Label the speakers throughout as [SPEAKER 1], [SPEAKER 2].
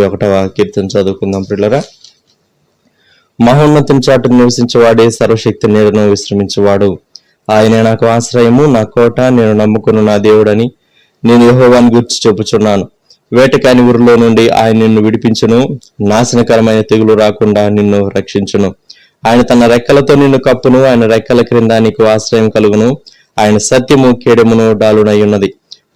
[SPEAKER 1] ఒకటవ కీర్తన చదువుకుందాం పిల్లరా. మహోన్నతుని చాటు నివసించేవాడే సర్వశక్తి నీడను విశ్రమించేవాడు. ఆయనే నాకు ఆశ్రయము, నా కోట, నేను నమ్ముకున్న నా దేవుడని నేను యెహోవాను గూర్చి చెప్పుచున్నాను. వేటకాని ఊరిలో నుండి ఆయన నిన్ను విడిపించును, నాశనకరమైన తెగులు రాకుండా నిన్ను రక్షించును. ఆయన తన రెక్కలతో నిన్ను కప్పును, ఆయన రెక్కల క్రింద నీకు ఆశ్రయం కలుగును. ఆయన సత్యము కేడమును డాలునై ఉన్నది.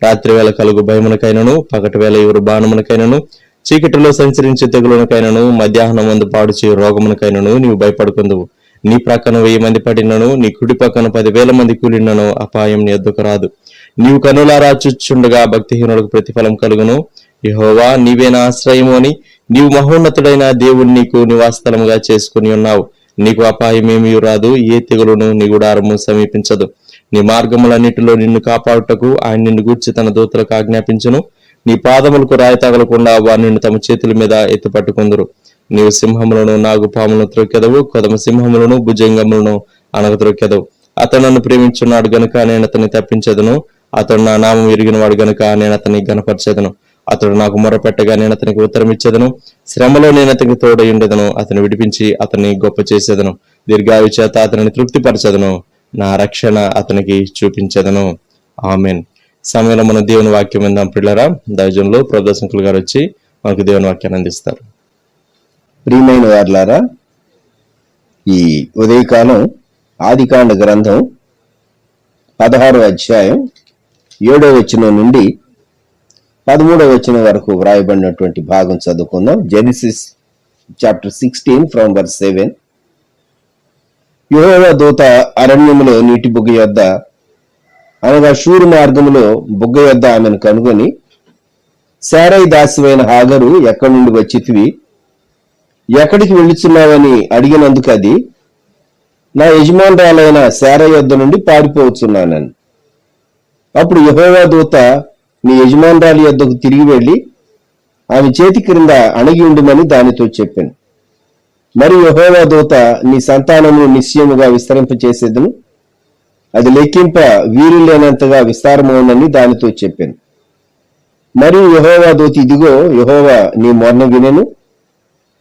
[SPEAKER 1] రాత్రి వేళ కలుగు భయమునకైనను, పగటి వేళ ఎవరు బాణమునకైనను, చీకటిలో సంచరించే తెగులునకైనను, మధ్యాహ్నం మందు పాడు చేయు రోగమునకైనను నీవు భయపడుకుందువు. నీ ప్రక్కన 1000 మంది పడినను, నీ కుడి పక్కన 10,000 మంది కూలినను అపాయం నీ ఎద్దుకు రాదు. నీవు కనులారా చూచుచుండగా భక్తిహీనులకు ప్రతిఫలం కలుగును. యెహోవా నీవే నా ఆశ్రయము అని నీవు మహోన్నతుడైన దేవుని నీకు నివాసస్థలముగా చేసుకుని ఉన్నావు. నీకు అపాయమేమీ రాదు, ఏ తెగులును నీ గుడారము సమీపించదు. నీ మార్గములన్నిటిలో నిన్ను కాపాడుటకు ఆయన నిన్ను గూర్చి తన దూతలకు ఆజ్ఞాపించును. నీ పాదములకు రాయి తగలకుండా వారు నిన్ను తమ చేతుల మీద ఎత్తుపట్టుకుందురు. నీవు సింహములను, నాగుపాములను త్రొక్కెదవు, కొదమ సింహములను, భుజంగములను అనగత్రొక్కెదవు. అతడు నన్ను ప్రేమించున్నాడు గనుక నేను అతన్ని తప్పించెదను. అతడు నా నామం ఎరిగిన వాడు గనుక నేను అతన్ని గనపరచెదను. అతడు నాకు మొరపెట్టగా నేను అతనికి ఉత్తరం ఇచ్చేదను. శ్రమలో నేను అతనికి తోడయుండెదను. అతను విడిపించి అతన్ని గొప్ప చేసేదను. దీర్ఘాయు చేత అతనిని తృప్తిపరచెదను. నా రక్షణ అతనికి చూపించెదను. ఆమెన్. సమయంలో మనం దేవుని వాక్యం విందాం పిల్లరా. దైవజనులు ప్రదర్శకులు గారు వచ్చి మనకు దేవుని వాక్యాన్ని అందిస్తారు.
[SPEAKER 2] ప్రియమైన వారులారా, ఈ ఉదయకాలం ఆదికాండ గ్రంథం 16వ అధ్యాయం 7వ వచనం నుండి 13వ వచనం వరకు వ్రాయబడినటువంటి భాగం చదువుకుందాం. Genesis chapter 16 from verse 7. యెహోవా దూత అరణ్యములో నీటి బుగ్గ యొద్ద అనగా షూరు మార్గములో బుగ్గ యొద్ద ఆమెను కనుగొని, శారయి దాసివైన హాగరు ఎక్కడి నుండి వచ్చితివి, ఎక్కడికి వెళ్ళుచున్నావని అడిగినందుకు అది, నా యజమానురాలైన శారయి యొద్ద నుండి పారిపోవచ్చున్నానని. అప్పుడు యెహోవా దూత నీ యజమానురాలి యొద్దకు తిరిగి వెళ్లి ఆమె చేతి క్రింద అణగి ఉండుమని దానితో చెప్పాను. మరి యెహోవా దూత నీ సంతానమును నిశ్చయముగా విస్తరింపచేసేదను, అది లెక్కింప వీరు లేనంతగా విస్తారమవునని దానితో చెప్పాను. మరియు యెహోవా దూత, ఇదిగో యెహోవా నీ మొర్న వినెను,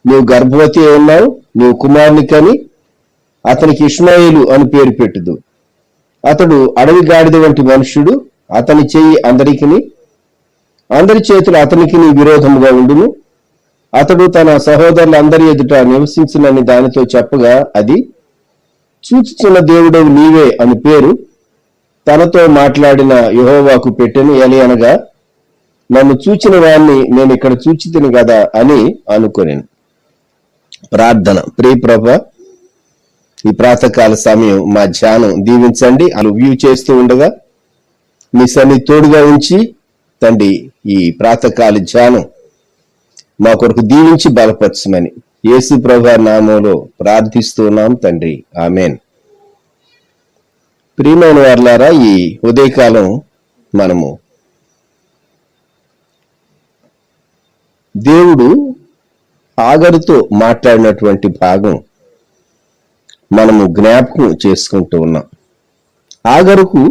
[SPEAKER 2] నీవు గర్భవతి ఉన్నావు, నీవు కుమారుని కని అతనికి ఇష్మాయేలు అని పేరు పెట్టుదు. అతడు అడవి గాడిద వంటి మనుష్యుడు, అతని చెయ్యి అందరి చేతులు అతనికి విరోధముగా ఉండును. అతడు తన సహోదరులందరి ఎదుట నివసించునని దానితో చెప్పగా అది, చూచుచున్న దేవుడవు నీవే అని పేరు తనతో మాట్లాడిన యెహోవాకు పెట్టెను. ఎలయనగా, నన్ను చూచిన వాణ్ణి నేను ఇక్కడ చూచితిని కదా అని అనుకొనెను. ప్రార్థన. ప్రియ ప్రభువా, ఈ ప్రాతకాల సమయం మా ధ్యానం దీవించండి. అలా వ్యూ చేస్తూ ఉండగా మీ సన్నిధి తోడుగా ఉంచి తండ్రి, ఈ ప్రాతకాల ధ్యానం మా కొరకు దీవించి బలపరచమని యేసు ప్రభువారి నామములో ప్రార్థిస్తున్నాం తండ్రి. ఆమేన్. ప్రియమైన వారులారా, ఈ ఉదయకాలం మనము దేవుడు హాగరుతో మాట్లాడినటువంటి భాగం మనము జ్ఞాపకం చేసుకుంటూ ఉన్నాం. హాగరుకు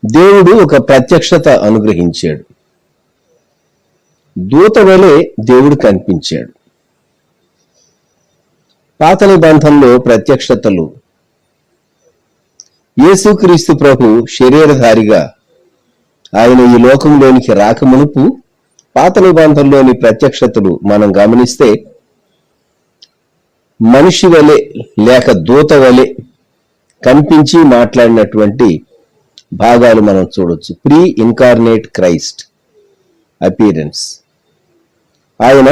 [SPEAKER 2] దేవుడు ఒక ప్రత్యక్షత అనుగ్రహించాడు. దూత వలె దేవుడు కనిపించాడు. పాత నిబంధనలో ప్రత్యక్షతలు యేసుక్రీస్తు ప్రభు శరీరధారిగా ఆయన ఈ లోకంలోనికి రాకమునుపు పాత నిబంధనలోని ప్రత్యక్షతలు మనం గమనిస్తే మనిషి వలె లేక దూత వలె కనిపించి మాట్లాడినటువంటి భాగాలు మనం చూడొచ్చు. Pre incarnate Christ appearance. ఆయన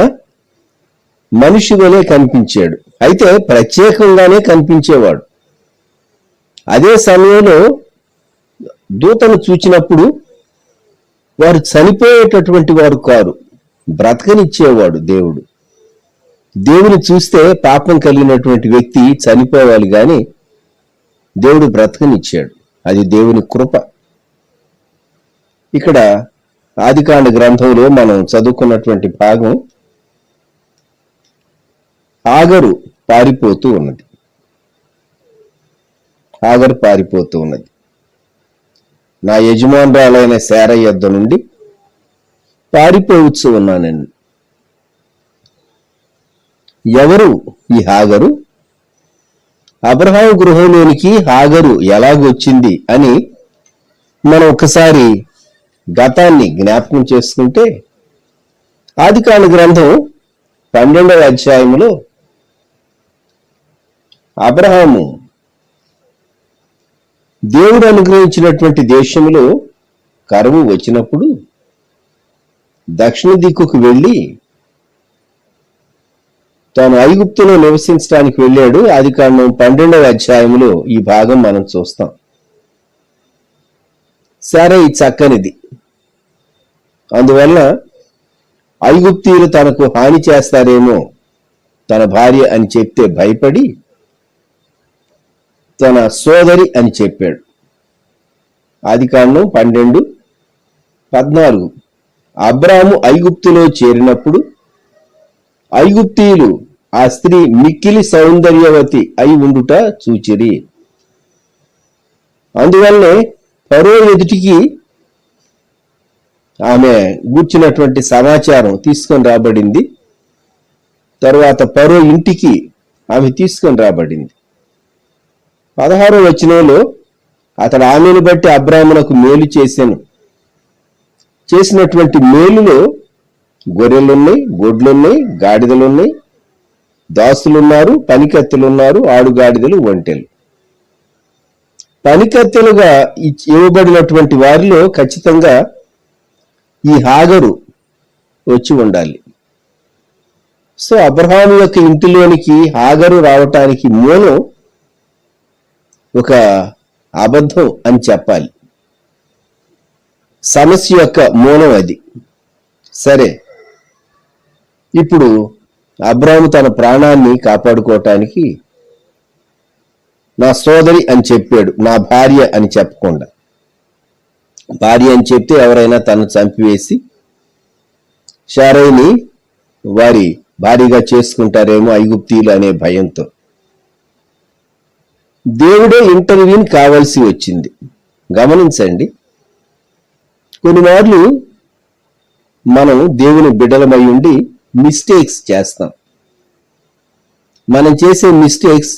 [SPEAKER 2] మనిషి వలె కనిపించాడు, అయితే ప్రత్యేకంగానే కనిపించేవాడు. అదే సమయంలో దూతను చూచినప్పుడు వారు చనిపోయేటటువంటి వారు కారు, బ్రతకనిచ్చేవాడు దేవుడు. దేవుని చూస్తే పాపం కలిగినటువంటి వ్యక్తి చనిపోవాలి, కానీ దేవుడు బ్రతకనిచ్చాడు. అది దేవుని కృప. ఇక్కడ ఆదికాండ గ్రంథంలో మనం చదువుకున్నటువంటి భాగం, హాగరు పారిపోతూ ఉన్నది. నా యజమానురాలైన శారయి యొద్ద నుండి పారిపోవచ్చు ఉన్నానని. ఎవరు ఈ హాగరు? అబ్రహాము గృహంలోనికి హాగరు ఎలాగొచ్చింది అని మనం ఒకసారి గతాన్ని జ్ఞాపకం చేసుకుంటే ఆదికాండ గ్రంథం 12వ అధ్యాయంలో అబ్రహాము దేవుడు అనుగ్రహించినటువంటి దేశంలో కరువు వచ్చినప్పుడు దక్షిణ దిక్కుకు వెళ్ళి తాను ఐగుప్తులో నివసించడానికి వెళ్ళాడు. ఆదికాండం 12వ అధ్యాయంలో ఈ భాగం మనం చూస్తాం. సరే, ఈ చక్కనిది. అందువల్ల ఐగుప్తీయులు తనకు హాని చేస్తారేమో తన భార్య అని చెప్తే భయపడి తన సోదరి అని చెప్పాడు. ఆదికాండం 12:14. అబ్రాము ఐగుప్తులో చేరినప్పుడు ఐగుప్తీయులు ఆ స్త్రీ మిక్కిలి సౌందర్యవతి అయి ఉండుట చూచిరి. అందువల్లనే ఫరో ఎదుటికి ఆమె గూర్చినటువంటి సమాచారం తీసుకొని రాబడింది. తరువాత ఫరో ఇంటికి ఆమె తీసుకొని రాబడింది. 16వ వచనంలో అతడు ఆమెను బట్టి అబ్రామునకు మేలు చేసినటువంటి మేలులో గొర్రెలున్నాయి, గొడ్లున్నాయి, గాడిదలున్నాయి, దాసులున్నారు, పనికత్తెలున్నారు, ఆడుగాడిదలు, ఒంటెలు. పనికత్తెలుగా ఇవ్వబడినటువంటి వారిలో ఖచ్చితంగా ఈ హాగరు వచ్చి ఉండాలి. సో అబ్రహాము యొక్క ఇంటిలోనికి హాగరు రావటానికి మూలం ఒక అబద్ధం అని చెప్పాలి. సమస్య యొక్క మూలం అది. సరే, ఇప్పుడు అబ్రాము తన ప్రాణాన్ని కాపాడుకోవటానికి నా సోదరి అని చెప్పాడు, నా భార్య అని చెప్పకుండా. భార్య అని చెప్తే ఎవరైనా తను చంపివేసి శారైని వారి భార్యగా చేసుకుంటారేమో ఐగుప్తీయులు అనే భయంతో దేవుడే ఇంటర్వ్యూని కావాల్సి వచ్చింది. గమనించండి, కొన్నిమార్లు మనం దేవుని బిడ్డలమై ఉండి మిస్టేక్స్ చేస్తాం. మనం చేసే మిస్టేక్స్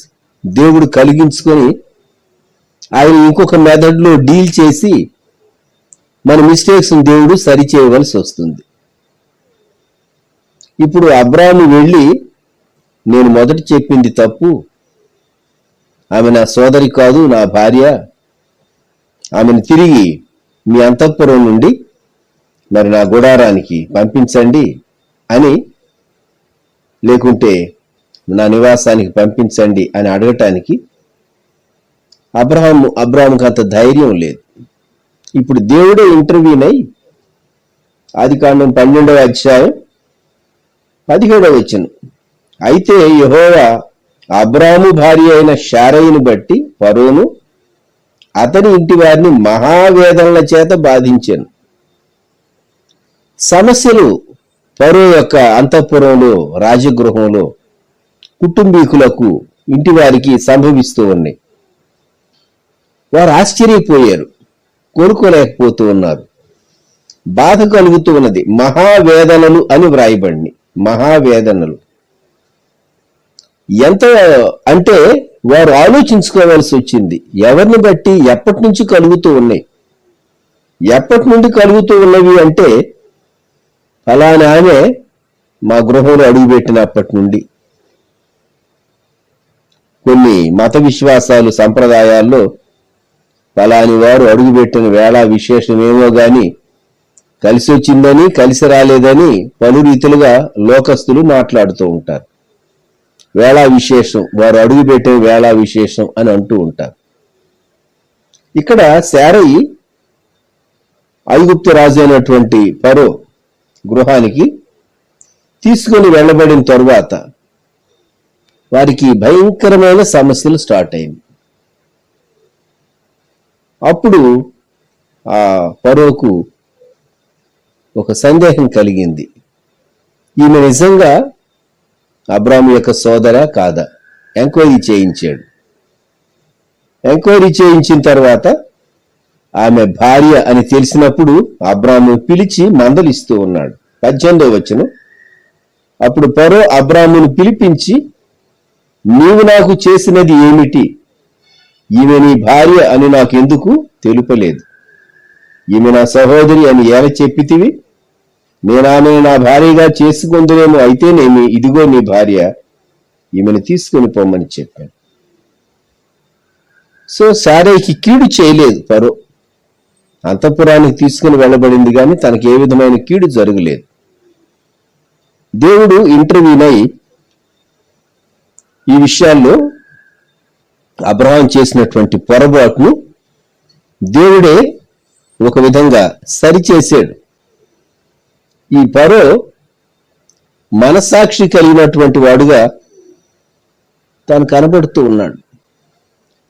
[SPEAKER 2] దేవుడు కలిగించుకొని ఆయన ఇంకొక మెథడ్లో డీల్ చేసి మన మిస్టేక్స్ దేవుడు సరిచేయవలసి వస్తుంది. ఇప్పుడు అబ్రాము వెళ్ళి నేను మొదట చెప్పింది తప్పు, ఆమె నా సోదరి కాదు, నా భార్య, ఆమెను తిరిగి మీ అంతఃపురం నుండి మరి నా గుడారానికి పంపించండి అని, లేకుంటే నా నివాసానికి పంపించండి అని అడగటానికి అబ్రాహాముకి అంత ధైర్యం లేదు. ఇప్పుడు దేవుడే ఇంటర్వ్యూనై ఆదికాండం 12వ అధ్యాయం 17వ వచనం, అయితే యెహోవా అబ్రాము భార్య అయిన శారయిని బట్టి ఫరోను అతని ఇంటి వారిని మహావేదనల చేత బాధించాను. సమస్యలు ఫరో యొక్క అంతఃపురంలో, రాజగృహంలో కుటుంబీకులకు, ఇంటి వారికి సంభవిస్తూ ఉన్నాయి. వారు ఆశ్చర్యపోయారు, కోరుకోలేకపోతూ ఉన్నారు, బాధ కలుగుతూ ఉన్నది. మహావేదనలు అని వ్రాయబడి, మహావేదనలు ఎంత అంటే వారు ఆలోచించుకోవాల్సి వచ్చింది. ఎవరిని బట్టి, ఎప్పటి నుంచి కలుగుతూ ఉన్నాయి, ఎప్పటి నుండి కలుగుతూ ఉన్నవి అంటే ఫలానా ఆమె మా గృహంలో అడుగుపెట్టినప్పటి నుండి. కొన్ని మత విశ్వాసాలు, సంప్రదాయాల్లో ఫలాని వారు అడుగుపెట్టిన వేళ విశేషమేమో గాని కలిసి వచ్చిందని, కలిసి రాలేదని పలు రీతిలుగా లోకస్తులు మాట్లాడుతూ ఉంటారు. వేళా విశేషం, వారు అడుగుపెట్టిన వేళా విశేషం అని అంటూ ఉంటారు. ఇక్కడ శారయి ఐగుప్తు రాజు అయినటువంటి ఫరో గృహానికి తీసుకొని వెళ్ళబడిన తరువాత వారికి భయంకరమైన సమస్యలు స్టార్ట్ అయింది. అప్పుడు ఆ ఫరోకు ఒక సందేహం కలిగింది, ఈమె నిజంగా అబ్రాము యొక్క సోదరా కాదా? ఎంక్వైరీ చేయించాడు. ఎంక్వైరీ చేయించిన తర్వాత ఆమె భార్య అని తెలిసినప్పుడు అబ్రాము పిలిచి మందలిస్తూ ఉన్నాడు. 18వ వచనం, అప్పుడు ఫరో అబ్రామును పిలిపించి, నీవు నాకు చేసినది ఏమిటి? ఈమె నీ భార్య అని నాకెందుకు తెలుపలేదు? ఈమె నా సహోదరి అని ఎలా చెప్పితివి? నేను ఆమెను నా భార్యగా చేసుకుందునేమో, అయితేనేమి, ఇదిగో నీ భార్య, ఈమెను తీసుకుని పోమని చెప్పాను. సో శారైకి కీడు చేయలేదు ఫరో. అంతఃపురానికి తీసుకుని వెళ్ళబడింది కానీ తనకి ఏ విధమైన కీడు జరగలేదు. దేవుడు ఇంటర్వ్యూనై ఈ విషయాల్లో అబ్రహాం చేసినటువంటి పొరపాటును దేవుడే ఒక విధంగా సరిచేశాడు. ఈ ఫరో మనసాక్షి కలిగినటువంటి వాడుగా తాను కనబడుతూ ఉన్నాడు.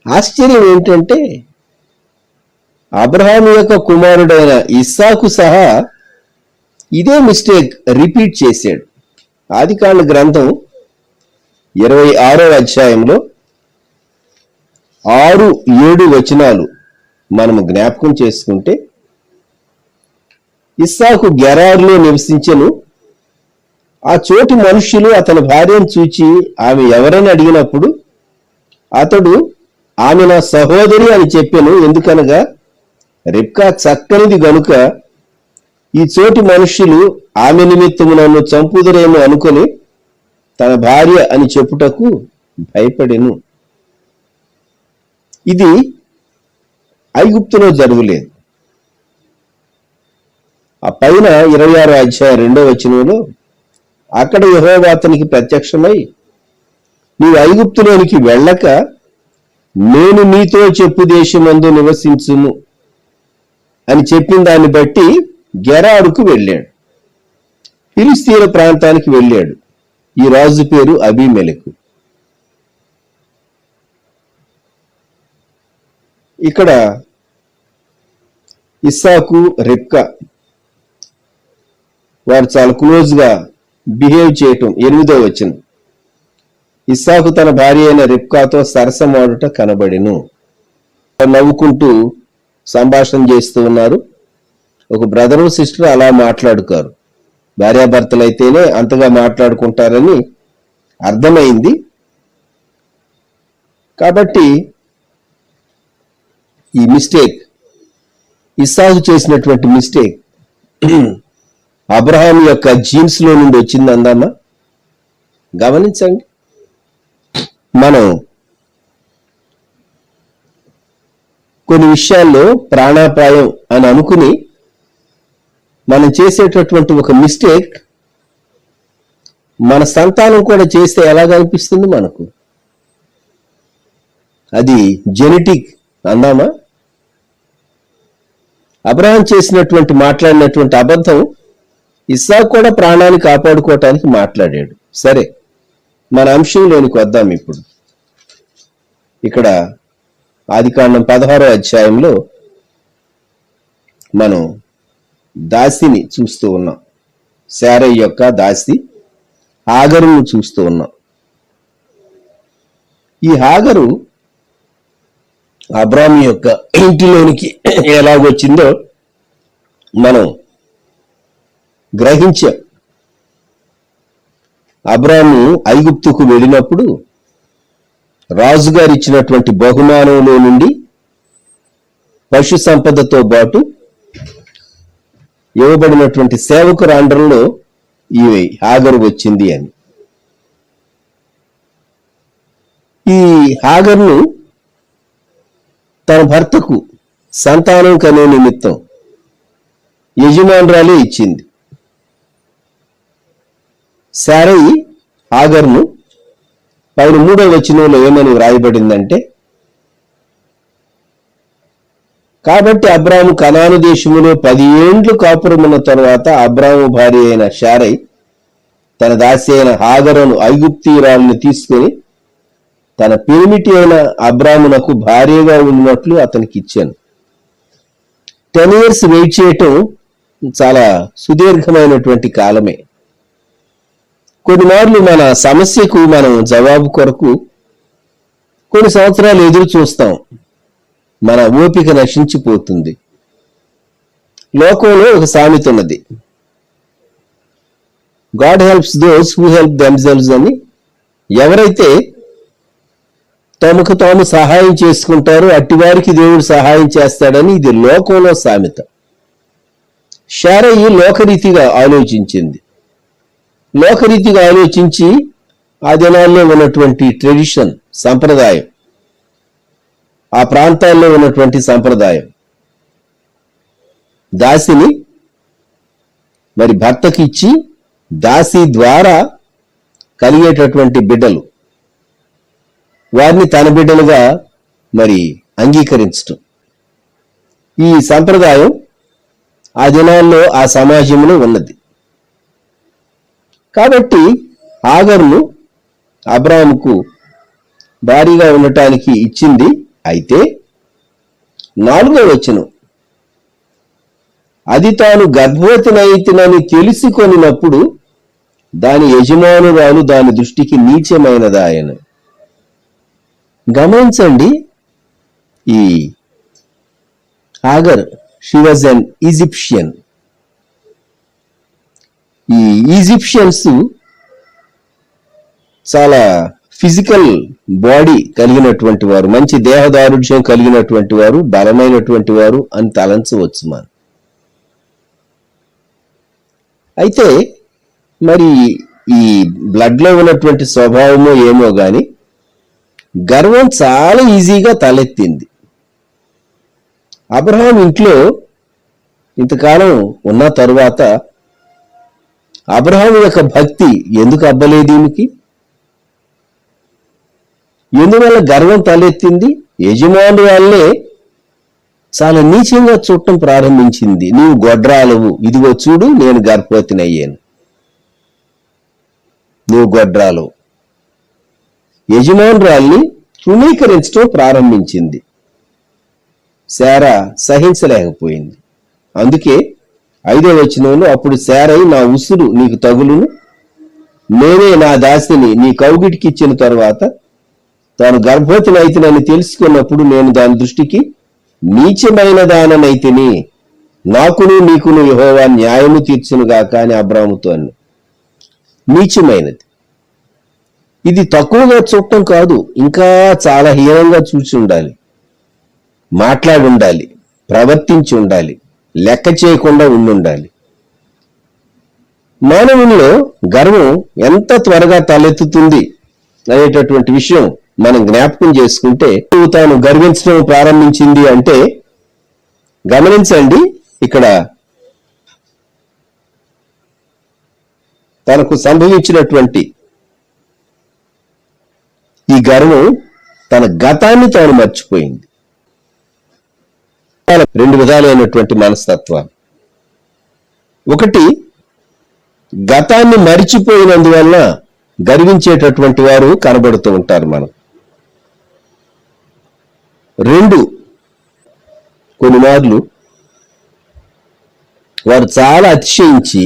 [SPEAKER 2] ఆశ్చర్యం ఏంటంటే అబ్రహాము యొక్క కుమారుడైన ఇస్సాకు సహా ఇదే మిస్టేక్ రిపీట్ చేశాడు. ఆదికాండ గ్రంథం 26వ అధ్యాయంలో 6-7 వచనాలు మనము జ్ఞాపకం చేసుకుంటే, ఇస్సాకు గెరారులో నివసించెను. ఆ చోటి మనుష్యులు అతని భార్యను చూచి ఆమె ఎవరని అడిగినప్పుడు అతడు ఆమె నా సహోదరి అని చెప్పెను. ఎందుకనగా రిబ్కా చక్కనిది గనుక ఈ చోటి మనుష్యులు ఆమె నిమిత్తము నన్ను చంపుదురేమో అనుకొని తన భార్య అని చెప్పుటకు భయపడెను. ఇది ఐగుప్తులో జరగలేదు. ఆ పైన 26వ అధ్యాయం 2వ వచనంలో అక్కడ యెహోవా అతనికి ప్రత్యక్షమై, నీవు ఐగుప్తులోనికి వెళ్ళక నేను నీతో చెప్పు దేశమందు నివసించుము అని చెప్పిన దాన్ని బట్టి గెరారుకు వెళ్ళాడు. ఫిలిస్తీయుల ప్రాంతానికి వెళ్ళాడు. ఈ రాజు పేరు అబీమెలెకు. ఇక్కడ ఇస్సాకు, రిబ్కా వారు చాలా క్లోజ్ గా బిహేవ్ చేయటం 8వ వచనం. ఇస్సాకు తన భార్య అయిన రిబ్కాతో సరసమాడుట కనబడెను. నవ్వుకుంటూ సంభాషణ చేస్తూ ఉన్నారు. ఒక బ్రదరు సిస్టర్ అలా మాట్లాడుకారు. భార్యాభర్తలు అయితేనే అంతగా మాట్లాడుకుంటారని అర్థమైంది. కాబట్టి ఈ మిస్టేక్, ఇస్సాకు చేసినటువంటి మిస్టేక్ అబ్రహాం యొక్క జీన్స్ లో నుండి వచ్చింది అందామా? గమనించండి. మనం కొన్ని విషయాల్లో ప్రాణాపాయం అని అనుకుని మనం చేసేటటువంటి ఒక మిస్టేక్ మన సంతానం కూడా చేస్తే ఎలాగ అనిపిస్తుంది మనకు? అది జెనెటిక్ అందామా? అబ్రహాం మాట్లాడినటువంటి అబద్ధం ఇస్సాకు కూడా ప్రాణాన్ని కాపాడుకోవటానికి మాట్లాడాడు. సరే, మన అంశంలోనికి వద్దాం. ఇప్పుడు ఇక్కడ ఆదికాండం 16వ అధ్యాయంలో మనం దాసిని చూస్తూ ఉన్నాం. శారై యొక్క దాసి హాగరును చూస్తూ ఉన్నాం. ఈ హాగరు అబ్రాము యొక్క ఇంటిలోనికి ఎలాగొచ్చిందో మనం గ్రహించాం. అబ్రాము ఐగుప్తుకు వెళ్ళినప్పుడు రాజుగారు ఇచ్చినటువంటి బహుమానంలో నుండి పశు సంపదతో పాటు ఇవ్వబడినటువంటి సేవకురాండ్రంలో ఈ హాగరు వచ్చింది అని. ఈ హాగర్ను తన భర్తకు సంతానం కనే నిమిత్తం యజమానురాలే ఇచ్చింది. శారై హాగర్ను పైన 3వ వచనంలో ఏమని వ్రాయబడిందంటే, కాబట్టి అబ్రాము కనాను దేశములో 10 ఏండ్లు కాపురమున్న తరువాత అబ్రాము భార్య అయిన శారై తన దాసి అయిన హాగరును ఐగుప్తీయురాలను తీసుకుని తన పెనిమిటి అయిన అబ్రామునకు భార్యగా ఉన్నట్లు అతనికి ఇచ్చాను. 10 years వెయిట్ చేయటం చాలా సుదీర్ఘమైనటువంటి కాలమే. కొన్నిమార్లు మన సమస్యకు మనం జవాబు కొరకు కొన్ని సంవత్సరాలు ఎదురు చూస్తాం. మన ఓపిక నశించిపోతుంది. లోకంలో ఒక సామెత ఉన్నది, God helps those who help themselves అని ఎవరైతే తమకు తాము సహాయం చేసుకుంటారో అట్టివారికి దేవుడు సహాయం చేస్తాడని ఇది లోకంలో సామెత. శారయి లోకరీతిగా ఆలోచించింది. లోకరీతిగా ఆలోచించి ఆ దినాల్లో ఉన్నటువంటి ట్రెడిషన్, సంప్రదాయం, ఆ ప్రాంతాల్లో ఉన్నటువంటి సంప్రదాయం, దాసిని మరి భర్తకి ఇచ్చి దాసి ద్వారా కలిగేటటువంటి బిడ్డలు వారిని తన బిడ్డలుగా మరి అంగీకరించటం, ఈ సంప్రదాయం ఆ దినాల్లో ఆ సమాజంలో ఉన్నది. కాబట్టి హాగరును అబ్రాహాముకు భారీగా ఉండటానికి ఇచ్చింది. అయితే 4వ వచనం, అది తాను గర్భవతినైతినని తెలుసుకొనినప్పుడు దాని యజమానురాలు దాని దృష్టికి నీచమైనదాయన. గమనించండి, ఈ Hagar, she was an Egyptian. ఈ ఈజిప్షియన్స్ చాలా ఫిజికల్ బాడీ కలిగినటువంటి వారు, మంచి దేహదారుఢ్యం కలిగినటువంటి వారు, బలమైనటువంటి వారు అని తలంచవచ్చు మనం. అయితే మరి ఈ బ్లడ్ లో ఉన్నటువంటి స్వభావమో ఏమో గాని గర్వం చాలా ఈజీగా తలెత్తింది. అబ్రహాం ఇంట్లో ఇంతకాలం ఉన్న తరువాత అబ్రహాం యొక్క భక్తి ఎందుకు అబ్బలేదు ఈమెకి? ఎందువల్ల గర్వం తలెత్తింది? యజమాని వాళ్ళే చాలా నీచంగా చూడటం ప్రారంభించింది. నీవు గొడ్రాలవు, ఇదిగో చూడు నేను గర్భవతినయ్యాను, నువ్వు గొడ్రాలవు. యజమానురాల్ని తృణీకరించడం ప్రారంభించింది. శారా సహించలేకపోయింది. అందుకే 5వ వచనంలో, అప్పుడు శారయి నా ఉసురు నీకు తగులును, నేనే నా దాసిని నీ కౌగిటికి ఇచ్చిన తర్వాత తాను గర్భవతినైతినని తెలుసుకున్నప్పుడు నేను దాని దృష్టికి నీచమైన దాననైతిని, నాకును నీకును యెహోవా న్యాయము తీర్చునుగాక అని అబ్రాహాముతో అన్న. నీచమైనది. ఇది తక్కువగా చూడటం కాదు, ఇంకా చాలా హీనంగా చూసి ఉండాలి, మాట్లాడి ఉండాలి, ప్రవర్తించి ఉండాలి, లెక్క చేయకుండా ఉండాలి. మానవుల్లో గర్వం ఎంత త్వరగా తలెత్తుతుంది అనేటటువంటి విషయం మనం జ్ఞాపకం చేసుకుంటే, తాను గర్వించడం ప్రారంభించింది అంటే గమనించండి, ఇక్కడ తనకు సంభవించినటువంటి ఈ గర్వం తన గతాన్ని తాను మర్చిపోయింది. 2 విధాలైనటువంటి మనస్తత్వాలు. ఒకటి, గతాన్ని మరిచిపోయినందువల్ల గర్వించేటటువంటి వారు కనబడుతూ ఉంటారు మనం. 2, కొన్ని మార్లు వారు చాలా అతిశయించి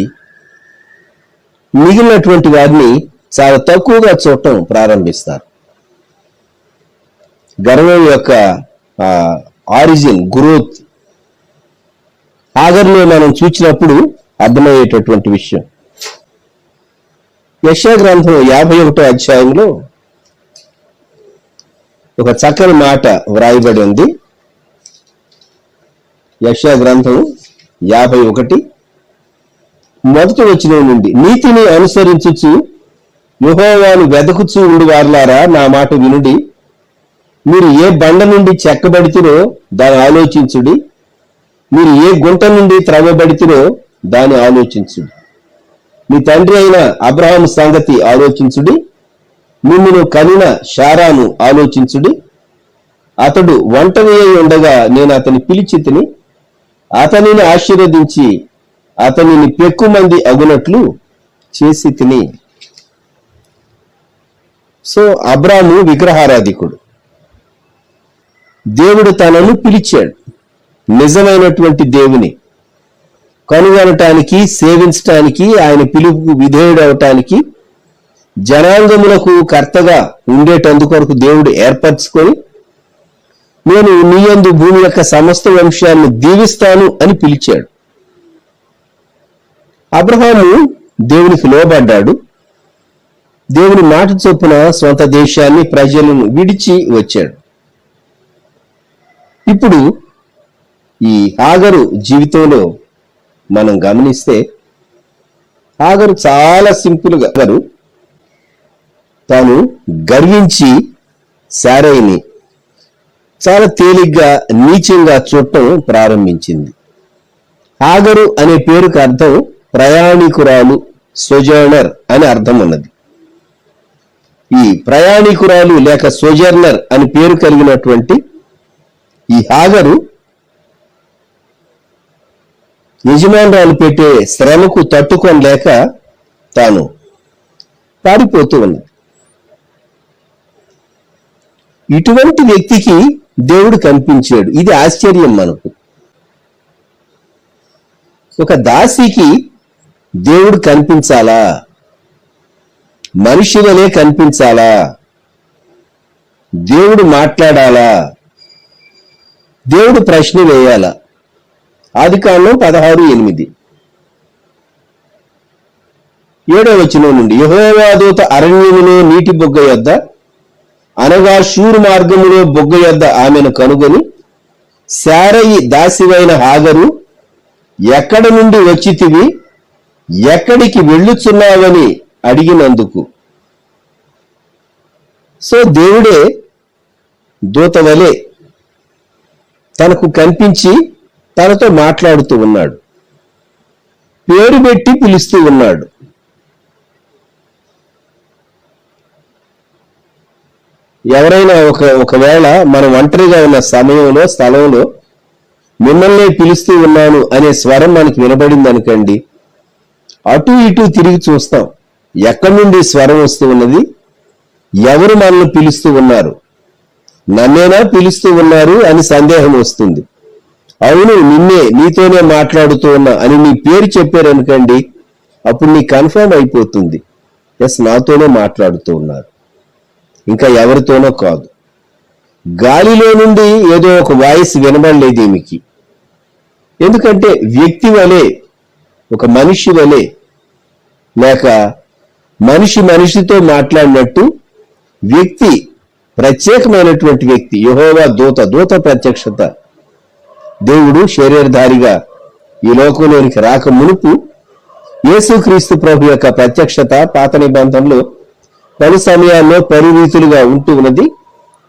[SPEAKER 2] మిగిలినటువంటి వారిని చాలా తక్కువగా చూడటం ప్రారంభిస్తారు. గర్వం యొక్క ఆరిజిన్, గ్రోత్ హాగర్లో మనం చూసినప్పుడు అర్థమయ్యేటటువంటి విషయం. యెషయా గ్రంథం 51వ అధ్యాయంలో ఒక చక్కని మాట వ్రాయబడి ఉంది. యెషయా గ్రంథం 51 మొదటి వచనం నుండి, నీతిని అనుసరించుచు యెహోవాను వెదకుచూ ఉండు వారులారా నా మాట వినుడి. మీరు ఏ బండ నుండి చెక్కబడితిరో దాన్ని ఆలోచించుడి, మీరు ఏ గుంట నుండి త్రవ్వబడితిరో దాన్ని ఆలోచించుడి. మీ తండ్రి అయిన అబ్రహాము సంగతి ఆలోచించుడి, మిమ్మును కనిన శారాను ఆలోచించుడి. అతడు ఒంటరి అయి ఉండగా నేను అతని పిలిచితిని, అతనిని ఆశీర్వదించి అతనిని పెక్కుమంది అగునట్లు చేసి తిని. సో అబ్రాము విగ్రహారాధికుడు. దేవుడు తనను పిలిచాడు. నిజమైనటువంటి దేవుని కనుగొనటానికి, సేవించటానికి, ఆయన పిలుపుకు విధేయుడవటానికి, జనాంగములకు కర్తగా ఉండేటందుకొరకు దేవుడు ఏర్పరచుకొని, నేను నీ యందు భూమి యొక్క సమస్త వంశాన్ని దీవిస్తాను అని పిలిచాడు. అబ్రహాము దేవునికి లోబడ్డాడు. దేవుని మాట చొప్పున స్వంత దేశాన్ని, ప్రజలను విడిచి వచ్చాడు. ఇప్పుడు ఈ హాగరు జీవితంలో మనం గమనిస్తే, హాగరు చాలా సింపుల్గా తాను గర్వించి శారైని చాలా తేలిగ్గా, నీచంగా చూడటం ప్రారంభించింది. హాగరు అనే పేరుకు అర్థం ప్రయాణికురాలు, సోజర్నర్ అని అర్థం ఉన్నది. ఈ ప్రయాణికురాలు లేక సోజర్నర్ అని పేరు కలిగినటువంటి ఈ హాగరు యజమానురాలు పెట్టే శ్రమకు తట్టుకోలేక తాను పారిపోతూ ఉన్నది. ఇటువంటి వ్యక్తికి దేవుడు కనిపించాడు. ఇది ఆశ్చర్యం మనకు. ఒక దాసికి దేవుడు కనిపించాలా? మనిషి వలె కనిపించాలా? దేవుడు మాట్లాడాలా? దేవుడు ప్రశ్న వేయాలా? ఆదికాండం 16:8 7వ వచనం నుండి, యెహోవా దూత అరణ్యములో నీటి బొగ్గ యొద్ద అనగా షూరు మార్గములో బొగ్గ యొద్ద ఆమెను కనుగొని, శారయి దాసివైన హాగరు, ఎక్కడ నుండి వచ్చితివి, ఎక్కడికి వెళ్ళుచున్నావని అడిగినందుకు. సో దేవుడే దూత వలె తనకు కనిపించి తనతో మాట్లాడుతూ ఉన్నాడు. పేరు పెట్టి పిలుస్తూ ఉన్నాడు. ఎవరైనా ఒకవేళ మనం ఒంటరిగా ఉన్న సమయంలో, స్థలంలో మిమ్మల్ని పిలుస్తూ ఉన్నాను అనే స్వరం మనకు వినబడింది అనుకోండి, అటు ఇటు తిరిగి చూస్తాం. ఎక్కడి నుండి స్వరం వస్తూ ఉన్నది, ఎవరు మనల్ని పిలుస్తూ ఉన్నారు, నన్నేనా పిలుస్తూ ఉన్నారు అని సందేహం వస్తుంది. అవును, నిన్నే, నీతోనే మాట్లాడుతూ ఉన్నా అని నీ పేరు చెప్పారు అనుకోండి, అప్పుడు నీ కన్ఫర్మ్ అయిపోతుంది, ఎస్, నాతోనే మాట్లాడుతూ ఉన్నారు, ఇంకా ఎవరితోనో కాదు. గాలిలో నుండి ఏదో ఒక వాయిస్ వినబడలేదు ఈమెకి. ఎందుకంటే వ్యక్తి వలె, ఒక మనిషి వలె, లేక మనిషి మనిషితో మాట్లాడినట్టు వ్యక్తి, ప్రత్యేకమైనటువంటి వ్యక్తి, యెహోవా దూత ప్రత్యక్షత. దేవుడు శరీరధారిగా ఈ లోకంలోనికి రాక మునుపు యేసుక్రీస్తు ప్రభు యొక్క ప్రత్యక్షత పాత నిబంధనలో పలు సమయాల్లో పలు రీతులుగా ఉంటూ ఉన్నది.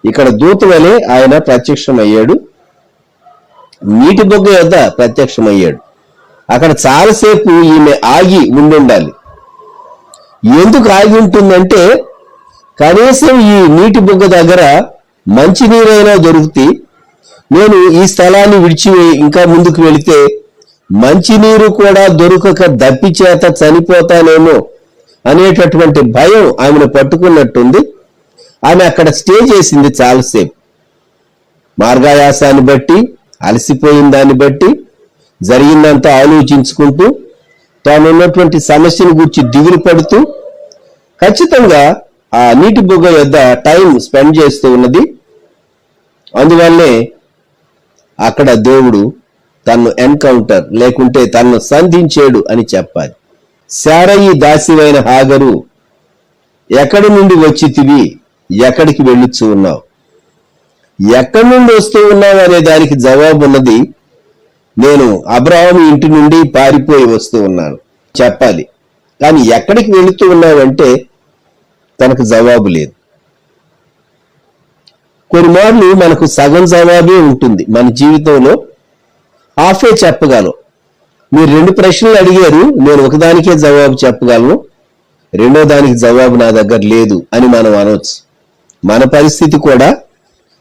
[SPEAKER 2] ఇక్కడ దూత వలె ఆయన ప్రత్యక్షమయ్యాడు. నీటి బొగ్గ యొద్ద ప్రత్యక్షమయ్యాడు. అక్కడ చాలాసేపు ఈమె ఆగి ఉండాలి. ఎందుకు ఆగి ఉంటుందంటే, కనీసం ఈ నీటి బొగ్గ దగ్గర మంచినీరైనా దొరుకుతి, నేను ఈ స్థలాన్ని విడిచి ఇంకా ముందుకు వెళితే మంచినీరు కూడా దొరకక దప్పి చేత చనిపోతానేమో అనేటటువంటి భయం ఆమెను పట్టుకున్నట్టుంది. ఆమె అక్కడ స్టే చేసింది చాలాసేపు. మార్గాయాసాన్ని బట్టి, అలసిపోయిన దాన్ని బట్టి, జరిగిందంతా ఆలోచించుకుంటూ, తానున్నటువంటి సమస్యను గురించి దిగులు పడుతూ ఖచ్చితంగా ఆ నీటి బొగ్గ యొద్ద టైం స్పెండ్ చేస్తూ ఉన్నది. అందువల్లే అక్కడ దేవుడు తన్ను ఎన్కౌంటర్ లేకుంటే తన్ను సంధించాడు అని చెప్పాలి. శారయి దాసివైన హాగరు, ఎక్కడి నుండి వచ్చితివి, ఎక్కడికి వెళ్ళుచూ ఉన్నావు? ఎక్కడి నుండి వస్తూ ఉన్నావు అనే దానికి జవాబు ఉన్నది, నేను అబ్రహాము ఇంటి నుండి పారిపోయి వస్తూ ఉన్నాను చెప్పాలి. కానీ ఎక్కడికి వెళుతూ ఉన్నావంటే తనకు జవాబు లేదు. కొన్నిమార్లు మనకు సగం జవాబే ఉంటుంది. మన జీవితంలో హాఫే చెప్పగలం. మీరు 2 ప్రశ్నలు అడిగారు, నేను ఒకదానికే జవాబు చెప్పగలను, రెండో దానికి జవాబు నా దగ్గర లేదు అని మనం అనవచ్చు. మన పరిస్థితి కూడా,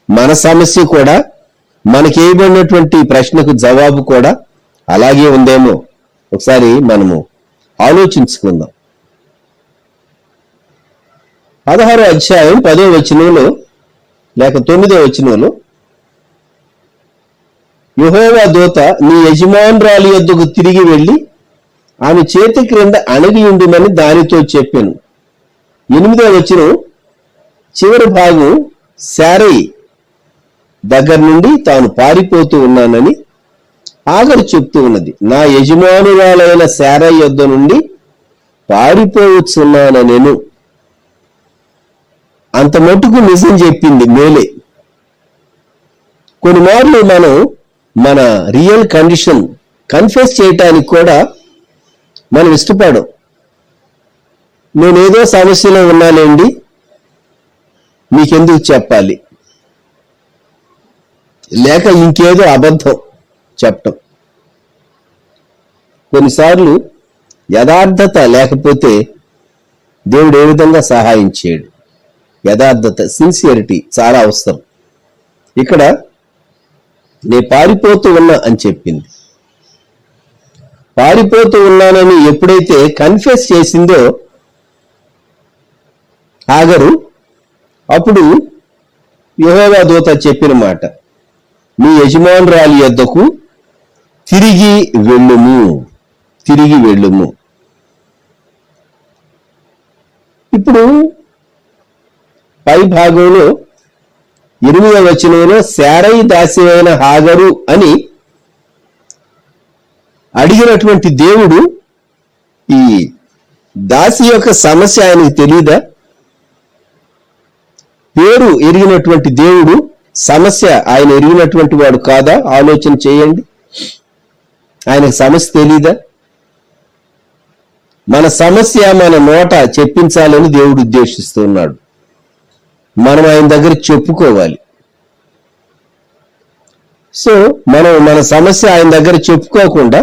[SPEAKER 2] మన సమస్య కూడా, మనకి వేయబడినటువంటి ప్రశ్నకు జవాబు కూడా అలాగే ఉందేమో ఒకసారి మనము ఆలోచించుకుందాం. 16వ అధ్యాయం 10వ వచనంలో లేక 9వ వచనంలో, యెహోవా దూత నీ యజమానురాలి యొద్దకు తిరిగి వెళ్ళి ఆమె చేతి క్రింద అణగి ఉండుమని దానితో చెప్పాను. 8వ వచనం చివరి భాగం, శారయి దగ్గర నుండి తాను పారిపోతూ ఉన్నానని హాగరు చెప్తూ ఉన్నది. నా యజమానురాలైన శారయి యొద్ద నుండి పారిపోవచ్చున్నాను నేను. అంత మటుకు నిజం చెప్పింది మేలే. కొన్ని మార్లు మనం మన రియల్ కండిషన్ కన్ఫెస్ చేయటానికి కూడా మనం ఇష్టపడం. నేనేదో సమస్యలో ఉన్నానండి, మీకెందుకు చెప్పాలి, లేక ఇంకేదో అబద్ధం చెప్పటం. కొన్నిసార్లు యథార్థత లేకపోతే దేవుడు ఏ విధంగా సహాయం చేయడు. యథార్థత, సిన్సియరిటీ చాలా అవసరం. ఇక్కడ నేను పారిపోతూ ఉన్నా అని చెప్పింది. పారిపోతూ ఉన్నానని ఎప్పుడైతే కన్ఫెస్ చేసిందో హాగరు, అప్పుడు యెహోవా దూత చెప్పిన మాట, నీ యజమానురాలి యొద్దకు తిరిగి వెళ్ళుము, తిరిగి వెళ్ళుము. ఇప్పుడు పై భాగంలో 8వ వచనంలో శారయి దాసి అయిన హాగరు అని అడిగినటువంటి దేవుడు ఈ దాసి యొక్క సమస్య ఆయనకు తెలీదా? పేరు ఎరిగినటువంటి దేవుడు సమస్య ఆయన ఎరిగినటువంటి వాడు కాదా? ఆలోచన చేయండి. ఆయనకు సమస్య తెలీదా? మన సమస్య మన నోట చెప్పించాలని దేవుడు ఉద్దేశిస్తున్నాడు. మనం ఆయన దగ్గర చెప్పుకోవాలి. సో మనం మన సమస్య ఆయన దగ్గర చెప్పుకోకుండా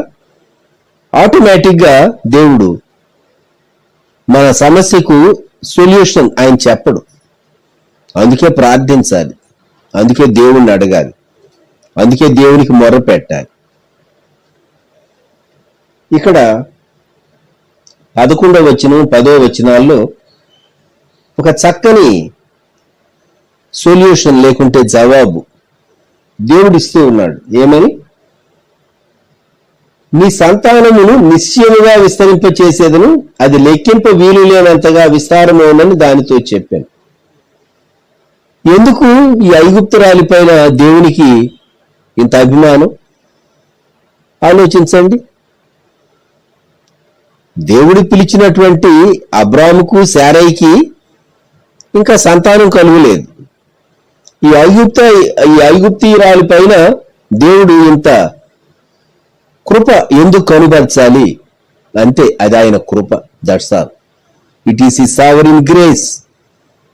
[SPEAKER 2] ఆటోమేటిక్గా దేవుడు మన సమస్యకు సొల్యూషన్ ఆయన చెప్పడు. అందుకే ప్రార్థించాలి, అందుకే దేవుణ్ణి అడగాలి, అందుకే దేవునికి మొర్ర పెట్టాలి. ఇక్కడ 11వ వచనం 10వ వచనాల్లో ఒక చక్కని సొల్యూషన్ లేకుంటే జవాబు దేవుడిస్తూ ఉన్నాడు. ఏమని? నీ సంతానమును నిశ్చయముగా విస్తరింపచేసేదను, అది లెక్కింప వీలు లేనంతగా విస్తారమవునని దానితో చెప్పాను. ఎందుకు ఈ ఐగుప్తురాలి పైన దేవునికి ఇంత అభిమానం? ఆలోచించండి. దేవుడు పిలిచినటువంటి అబ్రాముకు శారైకి ఇంకా సంతానం కలుగలేదు. ఈ ఐగుప్తీయురాలి పైన దేవుడు ఇంత కృప ఎందుకు కనుపరచాలి? అంతే, అది ఆయన కృప. That's all. It is his sovereign grace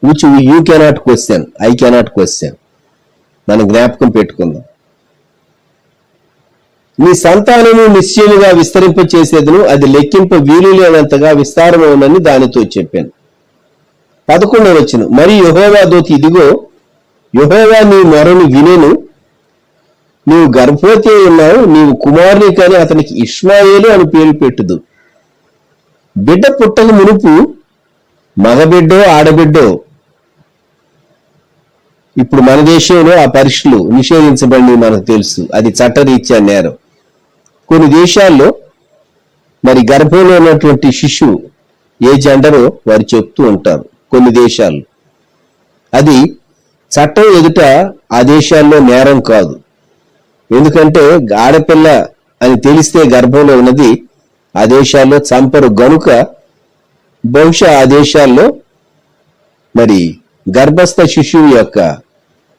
[SPEAKER 2] which you cannot question, I cannot question. మనం జ్ఞాపకం పెట్టుకుందాం. నీ సంతానము నిశ్చయముగా విస్తరింపచేసేదను, అది లెక్కింప వీలు లేనంతగా విస్తారమవునని దానితో చెప్పాను. 11వ వచనం, మరి యెహోవా దూత, ఇదిగో యెహోవా నీ మొరను వినెను, నీవు గర్భవతి ఉన్నావు, నీవు కుమారుని కానీ అతనికి ఇష్మాయేలు అని పేరు పెట్టుదు. బిడ్డ పుట్టక మునుపు మగబిడ్డో ఆడబిడ్డో, ఇప్పుడు మన దేశంలో ఆ పరీక్షలు నిషేధించబడి మనకు తెలుసు, అది చట్టరీత్యా నేరం. కొన్ని దేశాల్లో మరి గర్భంలో ఉన్నటువంటి శిశువు ఏ జెండరో వారు చెప్తూ ఉంటారు. కొన్ని దేశాల్లో అది చట్టం ఎదుట ఆ దేశాల్లో నేరం కాదు. ఎందుకంటే ఆడపిల్ల అని తెలిస్తే గర్భంలో ఉన్నది ఆ దేశాల్లో చంపరు గనుక బహుశా ఆ దేశాల్లో మరి గర్భస్థ శిశువు యొక్క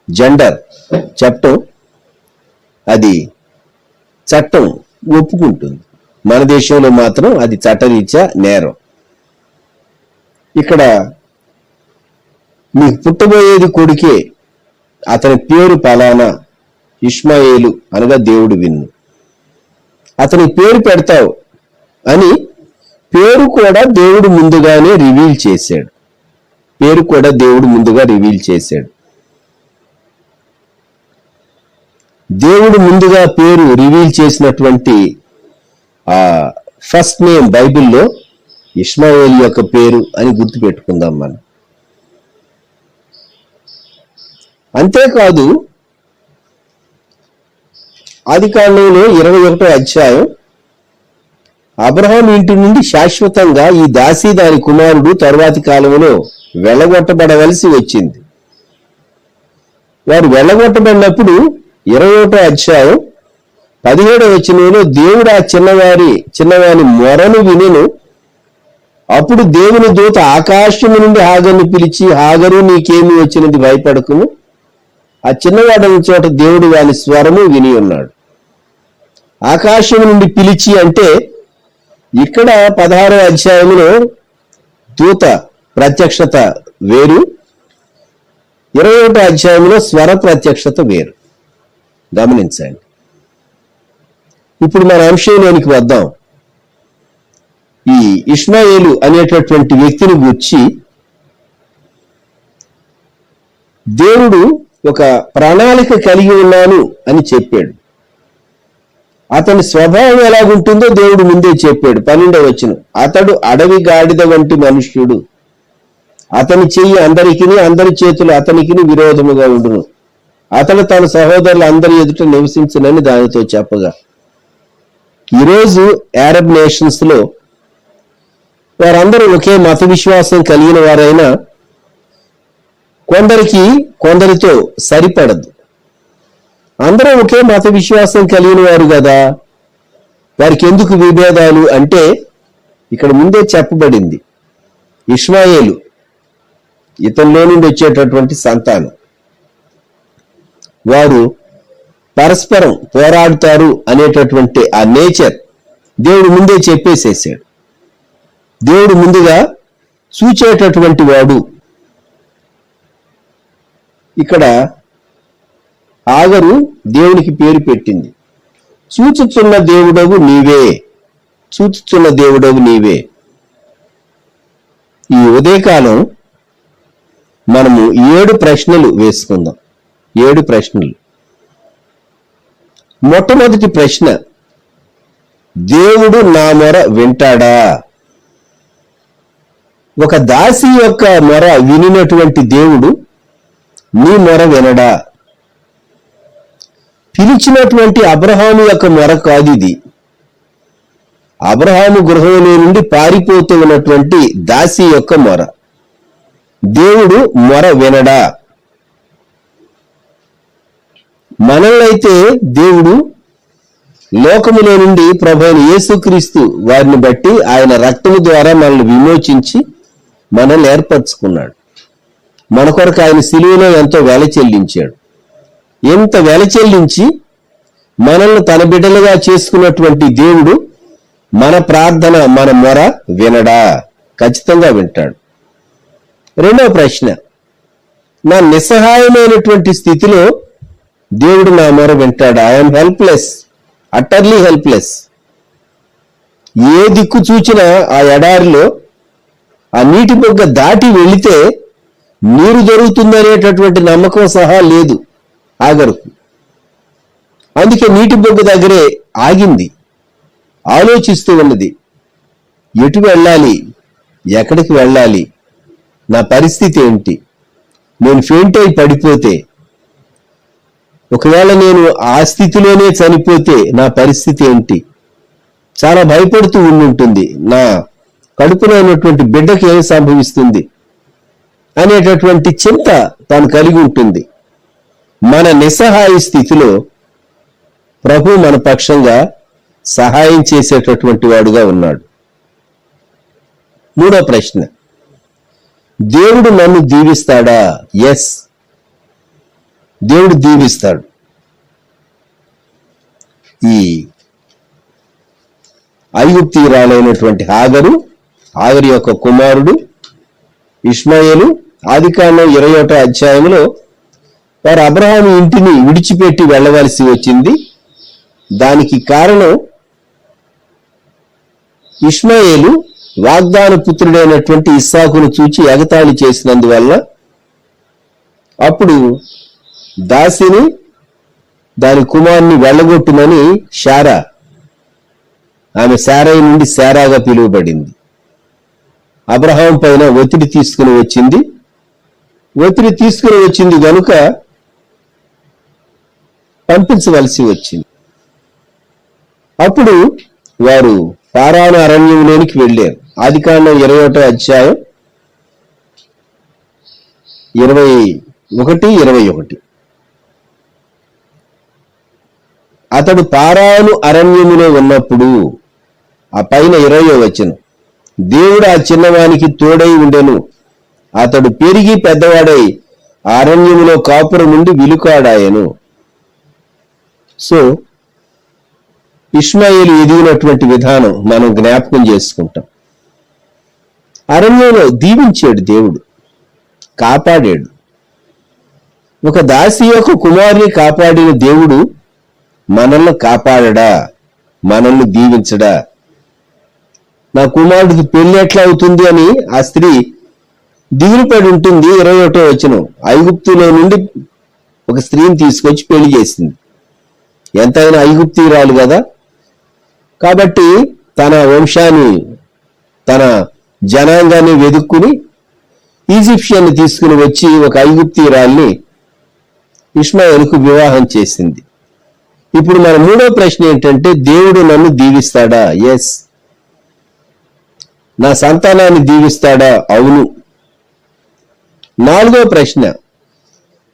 [SPEAKER 2] జెండర్ చెప్పటం అది చట్టం ఒప్పుకుంటుంది. మన దేశంలో మాత్రం అది చట్టరీత్యా నేరం. ఇక్కడ నీకు పుట్టబోయేది కొడుకే, అతని పేరు పలానా ఇష్మాయేలు అనగా దేవుడు విన్ను, అతని పేరు పెడతావు అని పేరు కూడా దేవుడు ముందుగానే రివీల్ చేశాడు. పేరు కూడా దేవుడు ముందుగా రివీల్ చేశాడు. దేవుడు ముందుగా పేరు రివీల్ చేసినటువంటి ఆ ఫస్ట్ నేమ్ బైబిల్లో ఇష్మాయేలు యొక్క పేరు అని గుర్తుపెట్టుకుందాం మనం. అంతేకాదు ఆదికాండంలో 21వ అధ్యాయం, అబ్రహాం ఇంటి నుండి శాశ్వతంగా ఈ దాసి దాని కుమారుడు తరువాతి కాలంలో వెళ్ళగొట్టబడవలసి వచ్చింది. వారు వెళ్ళగొట్టబడినప్పుడు 21వ అధ్యాయం 17వ వచనంలో దేవుడు ఆ చిన్నవాని మొరను వినెను, అప్పుడు దేవుని దూత ఆకాశము నుండి హాగరుని పిలిచి, హాగరు నీకేమి వచ్చినది, భయపడకుము. ఆ చిన్నవాడని చోట దేవుడు వాని స్వరము విని ఉన్నాడు. ఆకాశం నుండి పిలిచి అంటే ఇక్కడ 16వ అధ్యాయంలో దూత ప్రత్యక్షత వేరు, 21వ అధ్యాయంలో స్వర ప్రత్యక్షత వేరు. గమనించండి. ఇప్పుడు మన అంశంలోనికి వద్దాం. ఈ ఇష్మాయేలు అనేటటువంటి వ్యక్తిని గూర్చి దేవుడు ఒక ప్రణాళిక కలిగి ఉన్నాను అని చెప్పాడు. అతని స్వభావం ఎలాగుంటుందో దేవుడు ముందే చెప్పాడు. 12వ వచనం, అతడు అడవి గాడిద వంటి మనుష్యుడు, అతని చెయ్యి అందరికిని, అందరి చేతులు అతనికిని విరోధముగా ఉండును, అతడు తన సహోదరులు అందరి ఎదుట నివసించునని దానితో చెప్పగా. ఈరోజు అరబ్ నేషన్స్ లో వారందరూ ఒకే మత విశ్వాసం కలిగిన వారైనా కొందరితో సరిపడదు. అందరూ ఒకే మత విశ్వాసం కలిగిన వారు కదా, వారికి ఎందుకు విభేదాలు అంటే ఇక్కడ ముందే చెప్పబడింది. ఇష్మాయేలు ఇతనిలో నుండి వచ్చేటటువంటి సంతానం, వారు పరస్పరం పోరాడుతారు అనేటటువంటి ఆ నేచర్ దేవుడు ముందే చెప్పేసేసాడు. దేవుడు ముందుగా చూచేటటువంటి వాడు. ఇక్కడ ఆగరు దేవునికి పేరు పెట్టింది, చూచుచున్న దేవుడవు నీవే, చూచుచున్న దేవుడవు నీవే. ఈ ఉదయకాలం మనము 7 ప్రశ్నలు వేసుకుందాం. 7 ప్రశ్నలు. మొట్టమొదటి ప్రశ్న, దేవుడు నా మొర వింటాడా? ఒక దాసి యొక్క మొర వినినటువంటి దేవుడు నీ మొర వినడా? పిలిచినటువంటి అబ్రహాము యొక్క మొర కాదు ఇది. అబ్రహాము గృహంలో నుండి పారిపోతూ ఉన్నటువంటి దాసి యొక్క మొర. దేవుడు మొర వినడా? మనల్నైతే దేవుడు లోకములో నుండి ప్రభువైన యేసుక్రీస్తు వారిని బట్టి ఆయన రక్తము ద్వారా మనల్ని విమోచించి మనల్ని ఏర్పరచుకున్నాడు. మన కొరకు ఆయన సిలువలో ఎంతో వెల చెల్లించాడు. ఎంత వెల చెల్లించి మనల్ని తన బిడ్డలుగా చేసుకున్నటువంటి దేవుడు మన ప్రార్థన, మన మొర వినడా? ఖచ్చితంగా వింటాడు. రెండవ ప్రశ్న, నా నిస్సహాయమైనటువంటి స్థితిలో దేవుడు నా మొర వింటాడా? I'm helpless, utterly helpless. ఏ దిక్కు చూచినా ఆ ఎడారిలో ఆ నీటి బొగ్గ దాటి వెళితే నీరు దొరుకుతుందనేటటువంటి నమ్మకం సహా లేదు ఆగరుకు. అందుకే నీటి బొగ్గ దగ్గరే ఆగింది, ఆలోచిస్తూ ఉన్నది. ఎటు వెళ్ళాలి, ఎక్కడికి వెళ్ళాలి, నా పరిస్థితి ఏంటి, నేను ఫెయింట్ అయి పడిపోతే, ఒకవేళ నేను ఆ స్థితిలోనే చనిపోతే నా పరిస్థితి ఏంటి, చాలా భయపడుతూ ఉంటుంది. నా కడుపులో ఉన్నటువంటి బిడ్డకి ఏమి సంభవిస్తుంది అనేటటువంటి చింత తాను కలిగి ఉంటుంది. మన నిస్సహాయ స్థితిలో ప్రభు మన పక్షంగా సహాయం చేసేటటువంటి వాడుగా ఉన్నాడు. మూడో ప్రశ్న, దేవుడు నన్ను దీవిస్తాడా? ఎస్, దేవుడు దీవిస్తాడు. ఈ ఐగుప్తీయురాలైనటువంటి హాగరు యొక్క కుమారుడు ఇష్మాయేలు ఆదికాండం 21వ అధ్యాయంలో వారు అబ్రహాము ఇంటిని విడిచిపెట్టి వెళ్ళవలసి వచ్చింది. దానికి కారణం ఇష్మాయేలు వాగ్దాన పుత్రుడైనటువంటి ఇస్సాకును చూచి ఎగతాళి చేసినందువల్ల. అప్పుడు దాసిని, దాని కుమారుని వెళ్ళగొట్టుమని శారా, ఆమె శారయి నుండి శారాగా పిలువబడింది, అబ్రహాం పైన ఒత్తిడి తీసుకుని వచ్చింది గనుక పంపించవలసి వచ్చింది. అప్పుడు వారు పారాను అరణ్యంలోనికి వెళ్ళారు. ఆదికాండం 21వ అధ్యాయం 21. అతడు పారాను అరణ్యములో ఉన్నప్పుడు, ఆ పైన 20వ వచనం, దేవుడు ఆ చిన్నవానికి తోడై ఉండెను. అతడు పెరిగి పెద్దవాడై అరణ్యములో కాపురం నుండి విలుకాడాయను. సో ఇష్మాయేలు ఎదిగినటువంటి విధానం మనం జ్ఞాపకం చేసుకుంటాం. అరణ్యంలో దీవించాడు దేవుడు, కాపాడాడు. ఒక దాసి యొక్క కుమారుని కాపాడిన దేవుడు మనల్ని కాపాడడా, మనల్ని దీవించడా? నా కుమారుడికి పెళ్లి ఎట్లా అవుతుంది అని ఆ స్త్రీ దిగులు పడి ఉంటుంది. 21వ వచనం, ఐగుప్తులో నుండి ఒక స్త్రీని తీసుకొచ్చి పెళ్లి చేసింది. ఎంతైనా ఐగుప్తీయురాలు కదా, కాబట్టి తన వంశాన్ని, తన జనాంగాన్ని వెతుక్కుని ఈజిప్షియన్ని తీసుకుని వచ్చి ఒక ఐగుప్తీయురాల్ని ఇష్మాయేలుకు వివాహం చేసింది. ఇప్పుడు మన మూడో ప్రశ్న ఏంటంటే, దేవుడు నన్ను దీవిస్తాడా? ఎస్. నా సంతానాన్ని దీవిస్తాడా? అవును. నాలుగో ప్రశ్న,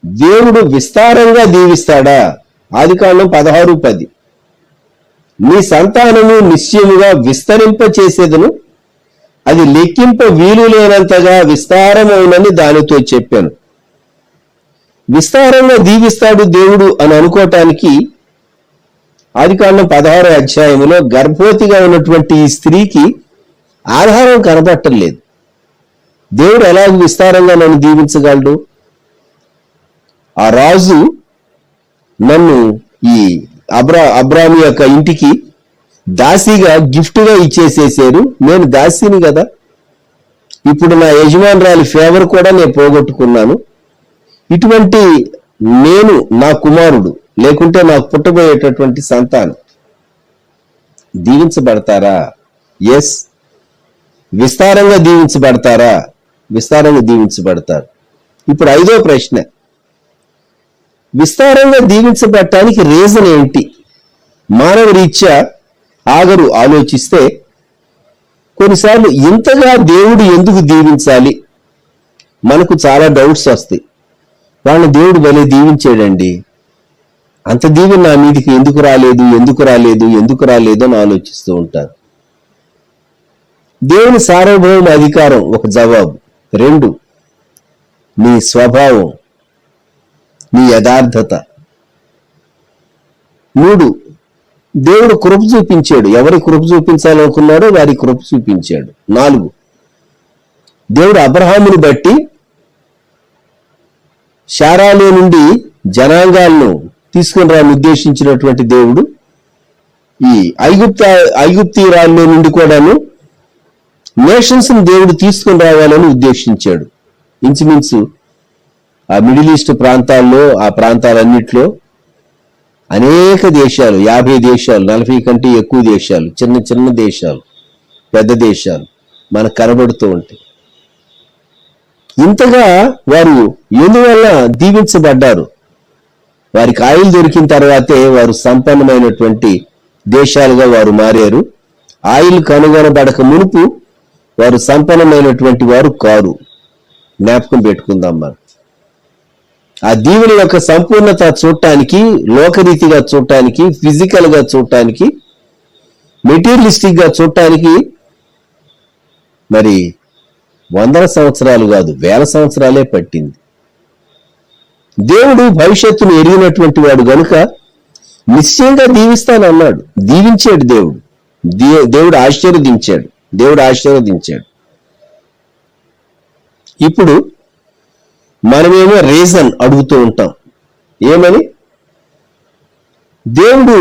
[SPEAKER 2] దేవుడు విస్తారంగా దీవిస్తాడా? ఆదికాండం 16:10, నీ సంతానము నిశ్చయముగా విస్తరింప చేసేదను, అది లెక్కింప వీలు లేనంతగా విస్తారమవునని దానితో చెప్పాను. విస్తారంగా దీవిస్తాడు దేవుడు అని అనుకోవటానికి ఆదికాండం 16వ అధ్యాయంలో గర్భవతిగా ఉన్నటువంటి ఈ స్త్రీకి ఆధారం కనబట్టలేదు. దేవుడు ఎలాగ విస్తారంగా నన్ను దీవించగలడు? ఆ రాజు నన్ను ఈ అబ్రాము యొక్క ఇంటికి దాసిగా గిఫ్ట్గా ఇచ్చేసేసారు. నేను దాసిని కదా, ఇప్పుడు నా యజమానురాలి ఫేవర్ కూడా నేను పోగొట్టుకున్నాను. ఇటువంటి నేను, నా కుమారుడు, లేకుంటే నాకు పుట్టబోయేటటువంటి సంతానం దీవించబడతారా? ఎస్. విస్తారంగా దీవించబడతారా? విస్తారంగా దీవించబడతారు. ఇప్పుడు ఐదో ప్రశ్న, విస్తారంగా దీవించబడటానికి రీజన్ ఏంటి? మానవ రీత్యా ఆగరు ఆలోచిస్తే కొన్నిసార్లు ఇంతగా దేవుడు ఎందుకు దీవించాలి మనకు చాలా డౌట్స్ వస్తాయి. వాళ్ళని దేవుడు భలే దీవించాడండి, అంత దీవెన నా మీదికి ఎందుకు రాలేదు, ఎందుకు రాలేదు, ఎందుకు రాలేదు అని ఆలోచిస్తూ ఉంటారు. దేవుని సార్వభౌమ అధికారం ఒక జవాబు. 2, నీ స్వభావం, నీ యథార్థత. 3, దేవుడు కృప చూపించాడు. ఎవరి కృప చూపించాలనుకున్నాడో వారి కృప చూపించాడు. 4, దేవుడు అబ్రహాముని బట్టి శారాలో నుండి జనాంగాలను తీసుకుని రాని ఉద్దేశించినటువంటి దేవుడు ఈ ఐగుప్తీయురాల్లో నుండి కూడాను నేషన్స్ ని దేవుడు తీసుకుని రావాలని ఉద్దేశించాడు. ఇంచుమించు ఆ మిడిల్ ఈస్ట్ ప్రాంతాల్లో, ఆ ప్రాంతాలన్నిట్లో అనేక దేశాలు, 50 దేశాలు, 40 కంటే ఎక్కువ దేశాలు, చిన్న చిన్న దేశాలు, పెద్ద దేశాలు మనకు కనబడుతూ ఉంటాయి. ఇంతగా వారు ఎందువల్ల దీవించబడ్డారు? వారికి ఆయిల్ దొరికిన తర్వాతే వారు సంపన్నమైనటువంటి దేశాలుగా వారు మారారు. ఆయిల్ కనుగొనబడక మునుపు వారు సంపన్నమైనటువంటి వారు కారు. జ్ఞాపకం పెట్టుకుందాం మనం. ఆ దీవెన యొక్క సంపూర్ణత చూడటానికి, లోకరీతిగా చూడటానికి, ఫిజికల్ గా చూడటానికి, మెటీరియలిస్టిక్ గా చూడటానికి మరి 100 సంవత్సరాలు కాదు, 1000 సంవత్సరాలే పట్టింది. దేవుడు భవిష్యత్తును ఎరిగినటువంటి వాడు గనుక నిశ్చయంగా దీవిస్తానన్నాడు. దీవించాడు దేవుడు. దేవుడు ఆశీర్వదించాడు. దేవుడు ఆశీర్వదించాడు. ఇప్పుడు మనమేమో రీజన్ అడుగుతూ ఉంటాం. ఏమని? దేవుడు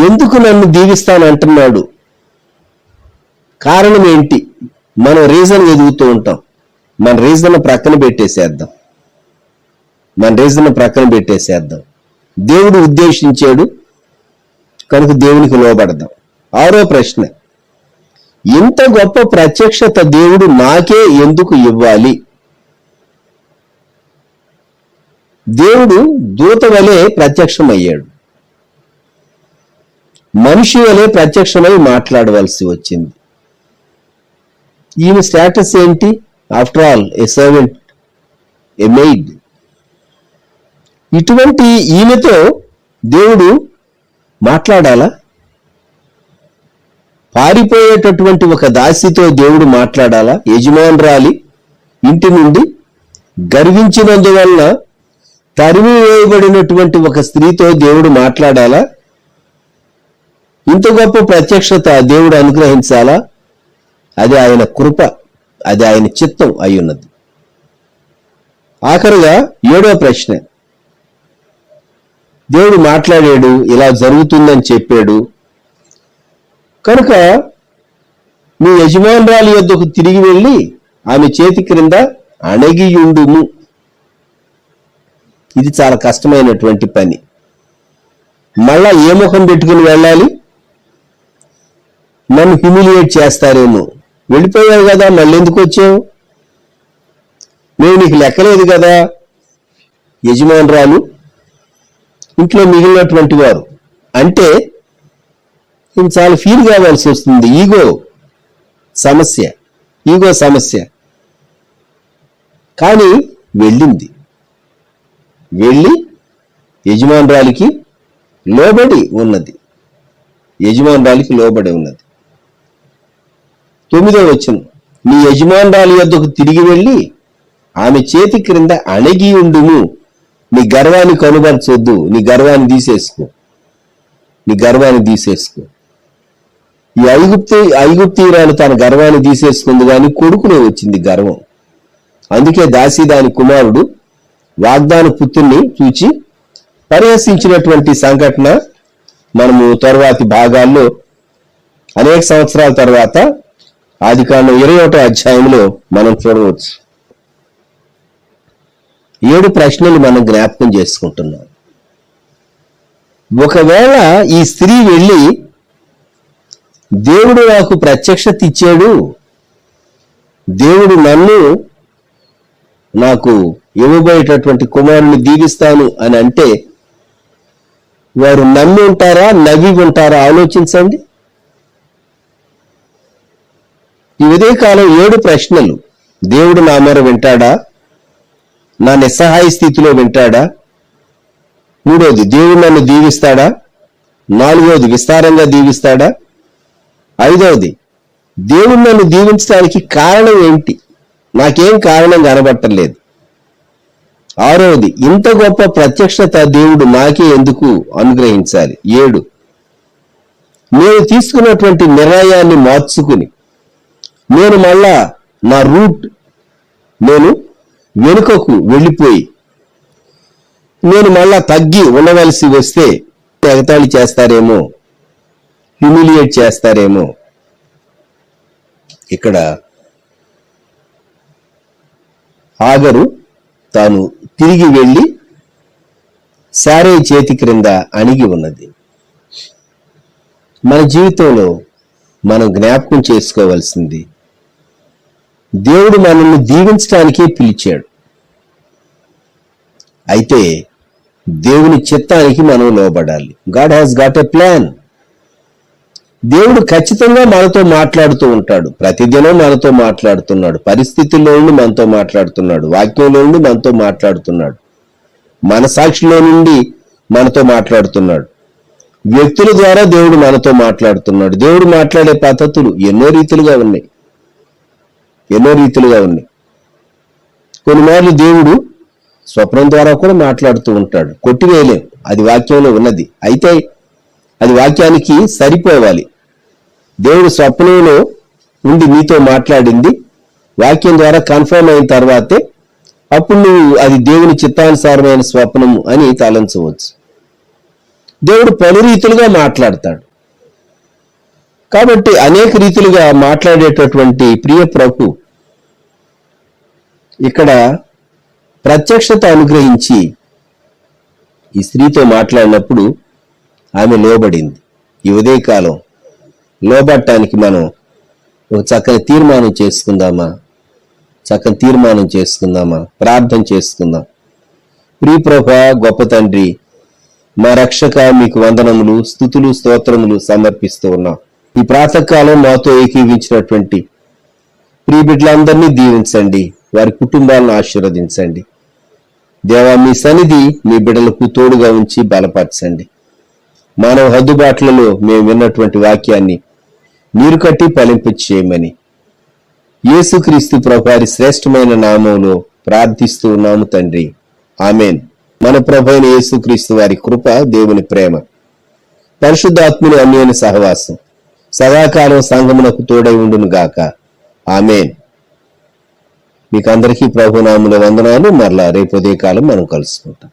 [SPEAKER 2] ఎందుకు నన్ను దీవిస్తానంటున్నాడు? కారణం ఏంటి? మనం రీజన్ ఎదుగుతూ ఉంటాం. మన రీజన్ ప్రక్కన పెట్టేసేద్దాం. దేవుడు ఉద్దేశించాడు కనుక దేవునికి లోబడదాం. 6వ ప్రశ్న, ఇంత గొప్ప ప్రత్యక్షత దేవుడు నాకే ఎందుకు ఇవ్వాలి? దేవుడు దూత వలె ప్రత్యక్షమయ్యాడు. మనిషి వలె ప్రత్యక్షమై మాట్లాడవలసి వచ్చింది. ఈమె స్టేటస్ ఏంటి? After all a servant, a maid. ఇటువంటి ఈమెతో దేవుడు మాట్లాడాలా? పారిపోయేటటువంటి ఒక దాసితో దేవుడు మాట్లాడాలా? యజమానురాలి ఇంటి నుండి గర్వించినందువలన తరిమి వేయబడినటువంటి ఒక స్త్రీతో దేవుడు మాట్లాడాలా? ఇంత గొప్ప ప్రత్యక్షత దేవుడు అనుగ్రహించాలా? అది ఆయన కృప, అది ఆయన చిత్తం అయ్యున్నది. ఆఖరుగా 7వ ప్రశ్న, దేవుడు మాట్లాడాడు, ఇలా జరుగుతుందని చెప్పాడు కనుక నీ యజమానురాలి యొద్దకు తిరిగి వెళ్ళి ఆమె చేతి క్రింద అణగియుండుము. ఇది చాలా కష్టమైనటువంటి పని. మళ్ళా ఏ ముఖం పెట్టుకుని వెళ్ళాలి? నన్ను హ్యూమిలియేట్ చేస్తారేమో, వెళ్ళిపోయావు కదా మళ్ళీ ఎందుకు వచ్చావు, నేను నీకు లెక్కలేదు కదా. యజమానురాలు, ఇంట్లో మిగిలినటువంటి వారు అంటే నేను చాలా ఫీల్ కావాల్సి వస్తుంది. ఈగో సమస్య. కానీ వెళ్ళింది, వెళ్ళి యజమానురాలికి లోబడి ఉన్నది. 9వ వచనం, నీ యజమానురాలి యొద్దకు తిరిగి వెళ్ళి ఆమె చేతి క్రింద అణగి ఉండుము. నీ గర్వాన్ని కనుబరచొద్దు, నీ గర్వాన్ని తీసేసుకో. ఈ ఐగుప్తీయురాలు తన గర్వాన్ని తీసేసుకుంది, కానీ కొడుకునే వచ్చింది గర్వం. అందుకే దాసి దాని కుమారుడు వాగ్దాన పుత్రుణ్ణి చూచి పరిహసించినటువంటి సంఘటన మనము తరువాతి భాగాల్లో అనేక సంవత్సరాల తర్వాత ఆదికాండం 21వ అధ్యాయంలో మనం చూడవచ్చు. 7 ప్రశ్నలు మనం జ్ఞాపకం చేసుకుంటున్నాం. ఒకవేళ ఈ స్త్రీ వెళ్ళి దేవుడు నాకు ప్రత్యక్షత ఇచ్చాడు, దేవుడు నాకు ఇవ్వబోయేటటువంటి కుమారుని దీవిస్తాను అని అంటే వారు నమ్మి ఉంటారా, నవ్వి ఉంటారా? ఆలోచించండి. ఈ ఉదయకాలం 7 ప్రశ్నలు. దేవుడు నా మొర వింటాడా? నా నిస్సహాయ స్థితిలో వింటాడా? 3వది, దేవుడు నన్ను దీవిస్తాడా? 4వది, విస్తారంగా దీవిస్తాడా? 5వది, దేవుడు నన్ను దీవించడానికి కారణం ఏంటి? నాకేం కారణం కనబట్టలేదు. 6వది, ఇంత గొప్ప ప్రత్యక్షత దేవుడు నాకే ఎందుకు అనుగ్రహించాలి? 7, నేను తీసుకున్నటువంటి నిర్ణయాన్ని మార్చుకుని నేను మళ్ళా నా రూట్ నేను వెనుకకు వెళ్ళిపోయి నేను మళ్ళా తగ్గి ఉండవలసి వస్తే ఎగతాళి చేస్తారేమో, హ్యూమిలియేట్ చేస్తారేమో. ఇక్కడ హాగరు తాను తిరిగి వెళ్ళి సారే చేతి క్రింద అణిగి ఉన్నది. మన జీవితంలో మనం జ్ఞాపకం చేసుకోవాల్సింది, దేవుడు మనల్ని దీవించడానికే పిలిచాడు. అయితే దేవుని చిత్తానికి మనం లోబడాలి. God has got a plan. దేవుడు ఖచ్చితంగా మనతో మాట్లాడుతూ ఉంటాడు. ప్రతిదినం మనతో మాట్లాడుతున్నాడు. పరిస్థితుల్లో నుండి మనతో మాట్లాడుతున్నాడు. వాక్యంలో నుండి మనతో మాట్లాడుతున్నాడు. మన సాక్షిలో నుండి మనతో మాట్లాడుతున్నాడు. వ్యక్తుల ద్వారా దేవుడు మనతో మాట్లాడుతున్నాడు. దేవుడు మాట్లాడే పద్ధతులు ఎన్నో రీతిలుగా ఉన్నాయి. కొన్నిమార్లు దేవుడు స్వప్నం ద్వారా కూడా మాట్లాడుతూ ఉంటాడు. కొట్టివేయలేం, అది వాక్యంలో ఉన్నది. అయితే అది వాక్యానికి సరిపోవాలి. దేవుడు స్వప్నంలో ఉండి నీతో మాట్లాడింది వాక్యం ద్వారా కన్ఫర్మ్ అయిన తర్వాతే అప్పుడు నువ్వు అది దేవుని చిత్తానుసారమైన స్వప్నము అని తలంచవచ్చు. దేవుడు పలు రీతులుగా మాట్లాడతాడు. కాబట్టి అనేక రీతులుగా మాట్లాడేటటువంటి ప్రియ ప్రభు ఇక్కడ ప్రత్యక్షత అనుగ్రహించి ఈ స్త్రీతో మాట్లాడినప్పుడు ఆమె లోబడింది. ఈ ఉదయకాలం లోబడటానికి మనం ఒక చక్కని తీర్మానం చేసుకుందామా? ప్రార్థన చేసుకుందాం. ప్రియ ప్రభా, గొప్ప తండ్రి, మా రక్షక, మీకు వందనములు, స్తుతులు, స్తోత్రములు సమర్పిస్తూ ఉన్నాం. ఈ ప్రాతకాలం మాతో ఏకీవించినటువంటి ప్రియ బిడ్డలందరినీ దీవించండి, వారి కుటుంబాలను ఆశీర్వదించండి. దేవా, మీ సన్నిధి మీ బిడ్డలకు తోడుగా ఉంచి బలపరచండి. మానవ హద్దుబాట్లలో మేము విన్నటువంటి వాక్యాన్ని నీరు కట్టి ఫలింపు చేయమని యేసుక్రీస్తు ప్రభువారి శ్రేష్టమైన నామంలో ప్రార్థిస్తూ ఉన్నాము తండ్రి. ఆమేన్. మన ప్రభు అయిన యేసుక్రీస్తు వారి కృప, దేవుని ప్రేమ, పరిశుద్ధాత్ముని అన్యోన్య సహవాసం సదాకాలం సంగమునకు తోడై ఉండును గాక. ఆమేన్. మీకు అందరికీ ప్రభు నామములో వందనాలు. మరలా రేపు ఉదయకాలం మనం కలుసుకుంటాం.